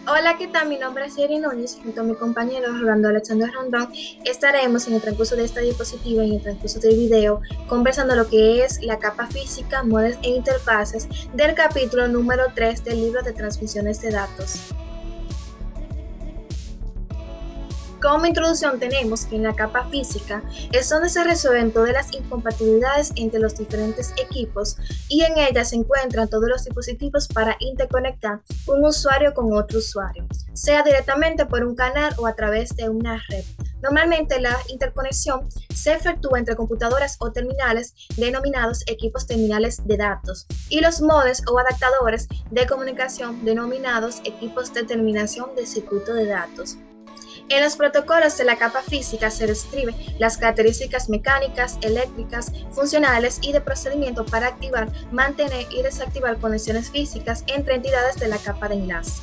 Hola, ¿qué tal? Mi nombre es Jerry Núñez. Junto a mi compañero Rolando Alexander Rondón estaremos en el transcurso de esta diapositiva, en el transcurso del video, conversando lo que es la capa física, modelos e interfaces del capítulo número 3 del libro de transmisiones de datos. Como introducción tenemos que en la capa física es donde se resuelven todas las incompatibilidades entre los diferentes equipos y en ella se encuentran todos los dispositivos para interconectar un usuario con otro usuario, sea directamente por un canal o a través de una red. Normalmente la interconexión se efectúa entre computadoras o terminales denominados equipos terminales de datos y los modems o adaptadores de comunicación denominados equipos de terminación de circuito de datos. En los protocolos de la capa física se describen las características mecánicas, eléctricas, funcionales y de procedimiento para activar, mantener y desactivar conexiones físicas entre entidades de la capa de enlace.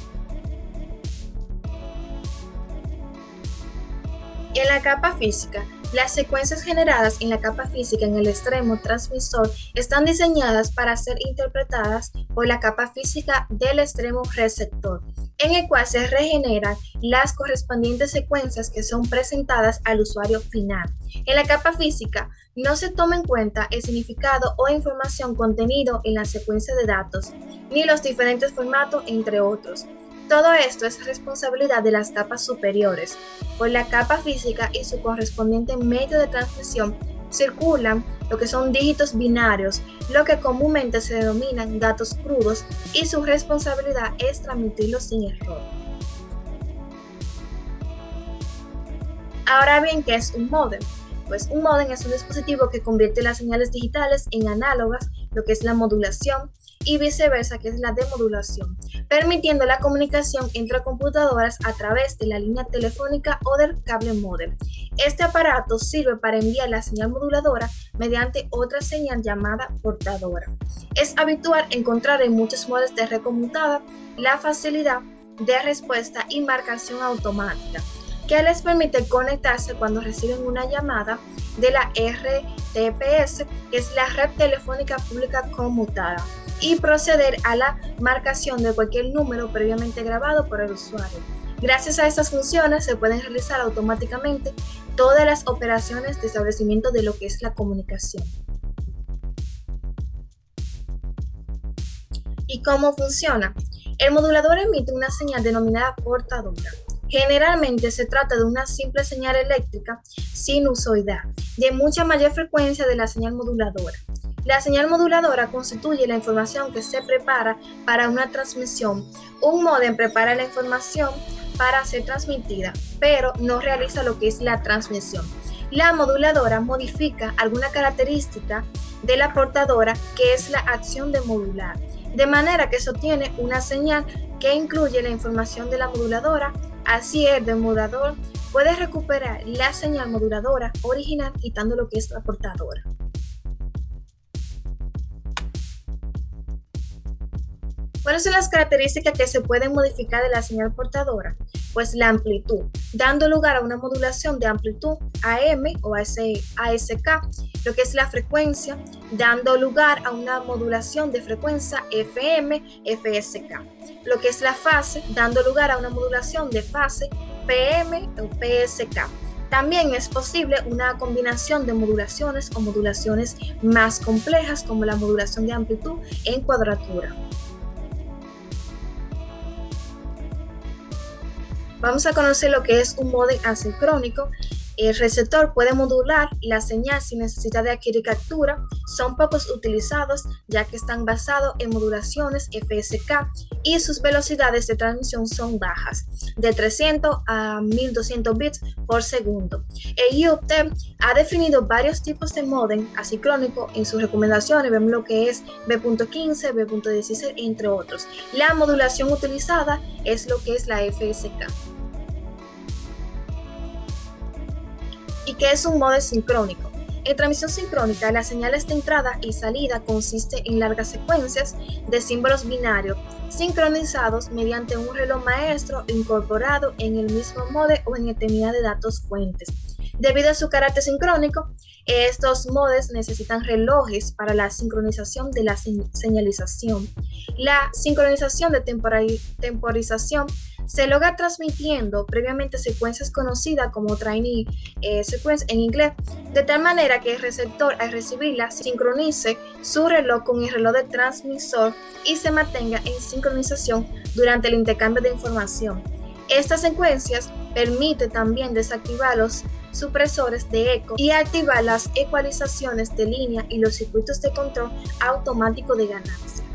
En la capa física, las secuencias generadas en la capa física en el extremo transmisor están diseñadas para ser interpretadas por la capa física del extremo receptor, en el cual se regeneran las correspondientes secuencias que son presentadas al usuario final. En la capa física no se toma en cuenta el significado o información contenido en la secuencia de datos, ni los diferentes formatos, entre otros. Todo esto es responsabilidad de las capas superiores. Por la capa física y su correspondiente medio de transmisión circulan lo que son dígitos binarios, lo que comúnmente se denominan datos crudos, y su responsabilidad es transmitirlos sin error. Ahora bien, ¿qué es un módem? Pues un módem es un dispositivo que convierte las señales digitales en análogas, lo que es la modulación, y viceversa, que es la demodulación, permitiendo la comunicación entre computadoras a través de la línea telefónica o del cable módem. Este aparato sirve para enviar la señal moduladora mediante otra señal llamada portadora. Es habitual encontrar en muchos modelos de red conmutada la facilidad de respuesta y marcación automática, que les permite conectarse cuando reciben una llamada de la RTPS, que es la red telefónica pública conmutada, y proceder a la marcación de cualquier número previamente grabado por el usuario. Gracias a estas funciones se pueden realizar automáticamente todas las operaciones de establecimiento de lo que es la comunicación. ¿Y cómo funciona? El modulador emite una señal denominada portadora. Generalmente se trata de una simple señal eléctrica sinusoidal, de mucha mayor frecuencia de la señal moduladora. La señal moduladora constituye la información que se prepara para una transmisión. Un módem prepara la información para ser transmitida, pero no realiza lo que es la transmisión. La moduladora modifica alguna característica de la portadora, que es la acción de modular, de manera que se obtiene una señal que incluye la información de la moduladora. Así el demodulador puede recuperar la señal moduladora original quitando lo que es la portadora. ¿Cuáles son las características que se pueden modificar de la señal portadora? Pues la amplitud, dando lugar a una modulación de amplitud AM o ASK, lo que es la frecuencia, dando lugar a una modulación de frecuencia FM, FSK, lo que es la fase, dando lugar a una modulación de fase PM o PSK. También es posible una combinación de modulaciones o modulaciones más complejas, como la modulación de amplitud en cuadratura. Vamos a conocer lo que es un módem asincrónico. El receptor puede modular la señal sin necesidad de adquirir captura. Son pocos utilizados ya que están basados en modulaciones FSK y sus velocidades de transmisión son bajas, de 300 a 1200 bits por segundo. El IUT ha definido varios tipos de módem asincrónico en sus recomendaciones. Vemos lo que es B.15, B.16, entre otros. La modulación utilizada es lo que es la FSK. ¿Y qué es un módem sincrónico? En transmisión sincrónica, las señales de entrada y salida consiste en largas secuencias de símbolos binarios sincronizados mediante un reloj maestro incorporado en el mismo módem o en el terminal de datos fuentes. Debido a su carácter sincrónico, Estos modems necesitan relojes para la sincronización de la señalización. La sincronización de temporización se logra transmitiendo previamente secuencias conocidas como trainee sequence en inglés, de tal manera que el receptor al recibirla sincronice su reloj con el reloj del transmisor y se mantenga en sincronización durante el intercambio de información. Estas secuencias permiten también desactivar los supresores de eco y activar las ecualizaciones de línea y los circuitos de control automático de ganancia.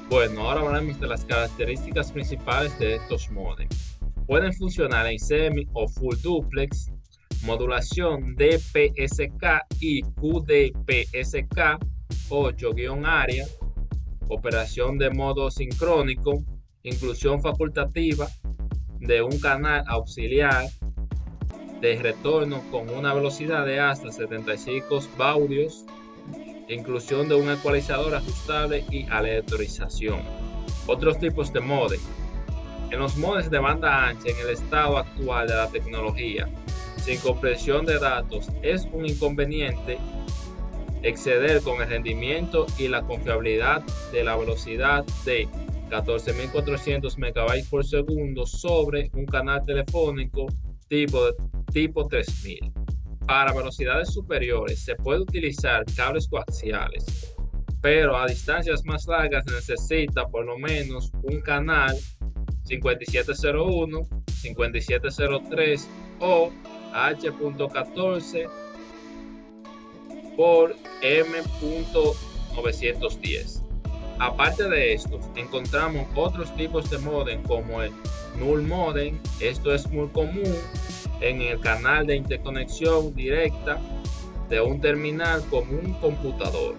Bueno, ahora hablaremos de las características principales de estos modems. Pueden funcionar en semi o full duplex, modulación DPSK y QDPSK 8-área, operación de modo sincrónico, inclusión facultativa de un canal auxiliar de retorno con una velocidad de hasta 75 baudios, inclusión de un ecualizador ajustable y aleatorización. Otros tipos de modem. En los modems de banda ancha en el estado actual de la tecnología, sin compresión de datos, es un inconveniente exceder con el rendimiento y la confiabilidad de la velocidad de 14.400 megabytes por segundo sobre un canal telefónico tipo 3000. Para velocidades superiores se puede utilizar cables coaxiales, pero a distancias más largas se necesita por lo menos un canal 5701, 5703 o H.14 por M.910. Aparte de estos, encontramos otros tipos de modem como el null modem. Esto es muy común en el canal de interconexión directa de un terminal con un computador.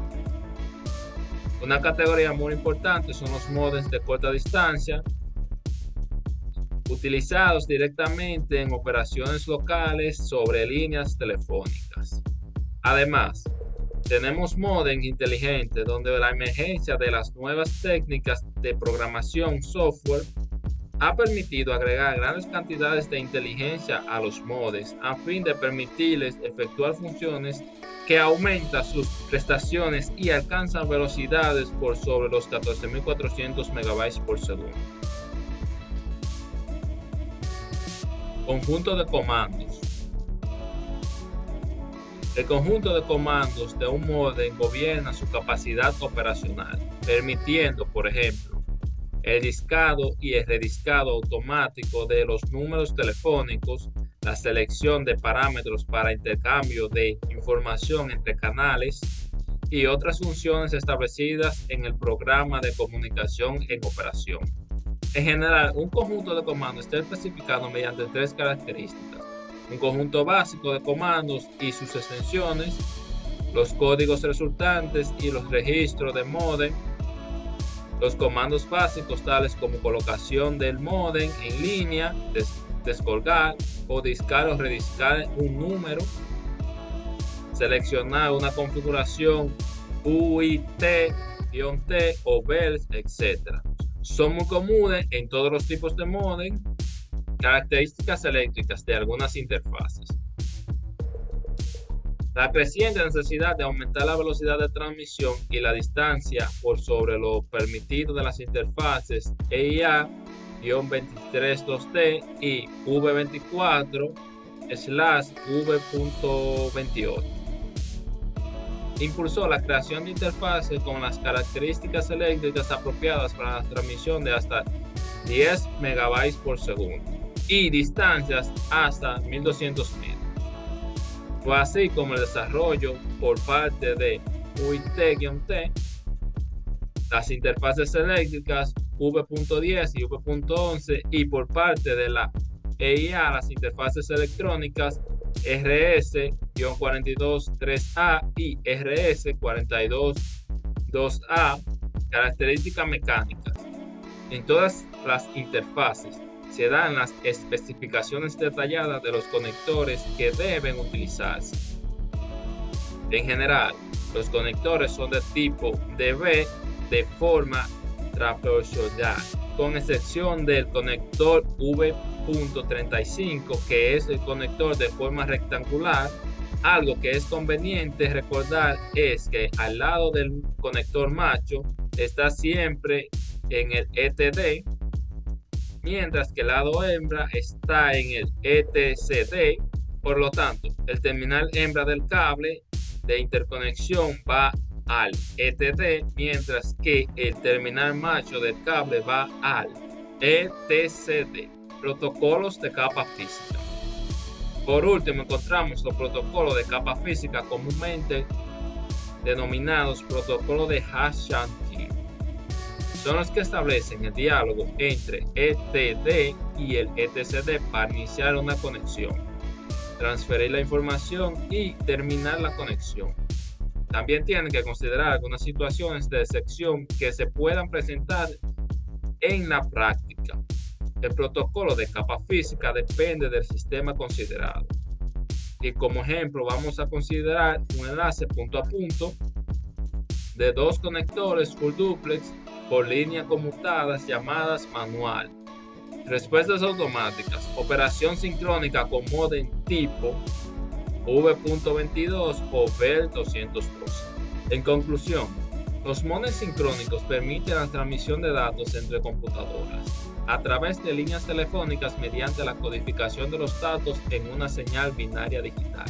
Una categoría muy importante son los modems de corta distancia, utilizados directamente en operaciones locales sobre líneas telefónicas. Además, tenemos modem inteligentes donde la emergencia de las nuevas técnicas de programación software ha permitido agregar grandes cantidades de inteligencia a los modems a fin de permitirles efectuar funciones que aumentan sus prestaciones y alcanzan velocidades por sobre los 14.400 megabytes por segundo. Conjunto de comandos. El conjunto de comandos de un modem gobierna su capacidad operacional, permitiendo, por ejemplo, el discado y el rediscado automático de los números telefónicos, la selección de parámetros para intercambio de información entre canales y otras funciones establecidas en el programa de comunicación en operación. En general, un conjunto de comandos está especificado mediante tres características: un conjunto básico de comandos y sus extensiones, los códigos resultantes y los registros de modem. Los comandos básicos tales como colocación del modem en línea, descolgar o discar o rediscar un número, seleccionar una configuración UIT-T o BELS, etc. Son muy comunes en todos los tipos de modem. Características eléctricas de algunas interfaces. La creciente necesidad de aumentar la velocidad de transmisión y la distancia por sobre lo permitido de las interfaces EIA-232T y V24/V.28 impulsó la creación de interfaces con las características eléctricas apropiadas para la transmisión de hasta 10 megabytes por segundo y distancias hasta 1200 metros. Fue así como el desarrollo por parte de UIT-T, las interfaces eléctricas V.10 y V.11 y por parte de la EIA las interfaces electrónicas RS-423A y RS-422A. Características mecánicas. En todas las interfaces se dan las especificaciones detalladas de los conectores que deben utilizarse. En general, los conectores son de tipo DB de forma trapezoidal, con excepción del conector V.35, que es el conector de forma rectangular, Algo que es conveniente recordar es que al lado del conector macho está siempre en el ETD, mientras que el lado hembra está en el ETCD. Por lo tanto, el terminal hembra del cable de interconexión va al ETD, mientras que el terminal macho del cable va al ETCD. Protocolos de capa física. Por último, encontramos los protocolos de capa física comúnmente denominados protocolos de Hash-Shanti. Son los que establecen el diálogo entre ETD y el ETCD para iniciar una conexión, transferir la información y terminar la conexión. También tienen que considerar algunas situaciones de excepción que se puedan presentar en la práctica. El protocolo de capa física depende del sistema considerado. Y como ejemplo vamos a considerar un enlace punto a punto de dos conectores full duplex por línea conmutadas llamadas manual. Respuestas automáticas, operación sincrónica con módem tipo V.22 o VEL212. En conclusión, los módems sincrónicos permiten la transmisión de datos entre computadoras a través de líneas telefónicas mediante la codificación de los datos en una señal binaria digital.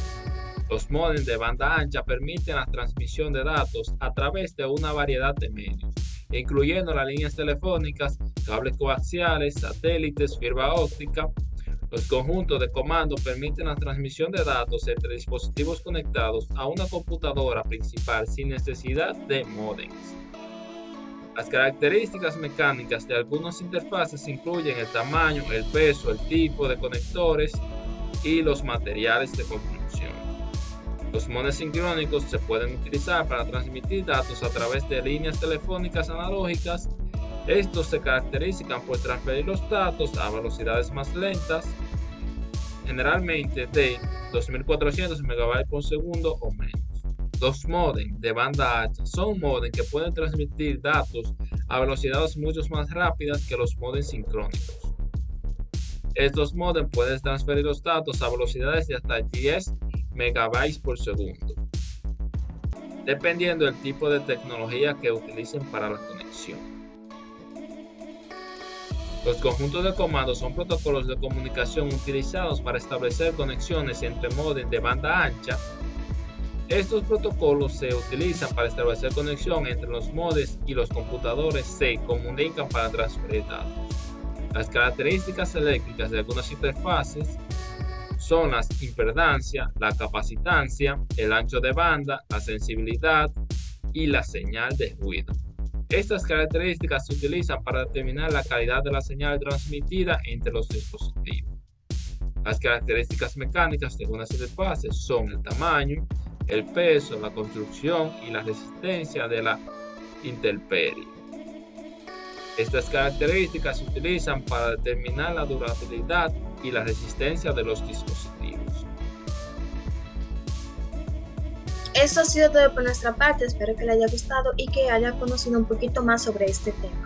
Los módems de banda ancha permiten la transmisión de datos a través de una variedad de medios, incluyendo las líneas telefónicas, cables coaxiales, satélites, fibra óptica. Los conjuntos de comando permiten la transmisión de datos entre dispositivos conectados a una computadora principal sin necesidad de módems. Las características mecánicas de algunas interfaces incluyen el tamaño, el peso, el tipo de conectores y los materiales de construcción. Los módems sincrónicos se pueden utilizar para transmitir datos a través de líneas telefónicas analógicas. Estos se caracterizan por transferir los datos a velocidades más lentas, generalmente de 2400 MB por segundo o menos. Los módems de banda ancha son módems que pueden transmitir datos a velocidades mucho más rápidas que los módems sincrónicos. Estos módems pueden transferir los datos a velocidades de hasta 10 MB por segundo, dependiendo del tipo de tecnología que utilicen para la conexión. Los conjuntos de comandos son protocolos de comunicación utilizados para establecer conexiones entre módems de banda ancha. Estos protocolos se utilizan para establecer conexión entre los módems y los computadores se comunican para transferir datos. Las características eléctricas de algunas interfaces son la impedancia, la capacitancia, el ancho de banda, la sensibilidad y la señal de ruido. Estas características se utilizan para determinar la calidad de la señal transmitida entre los dispositivos. Las características mecánicas de algunas interfaces son el tamaño, el peso, la construcción y la resistencia de la intemperie. Estas características se utilizan para determinar la durabilidad y la resistencia de los dispositivos. Eso ha sido todo por nuestra parte, espero que le haya gustado y que haya conocido un poquito más sobre este tema.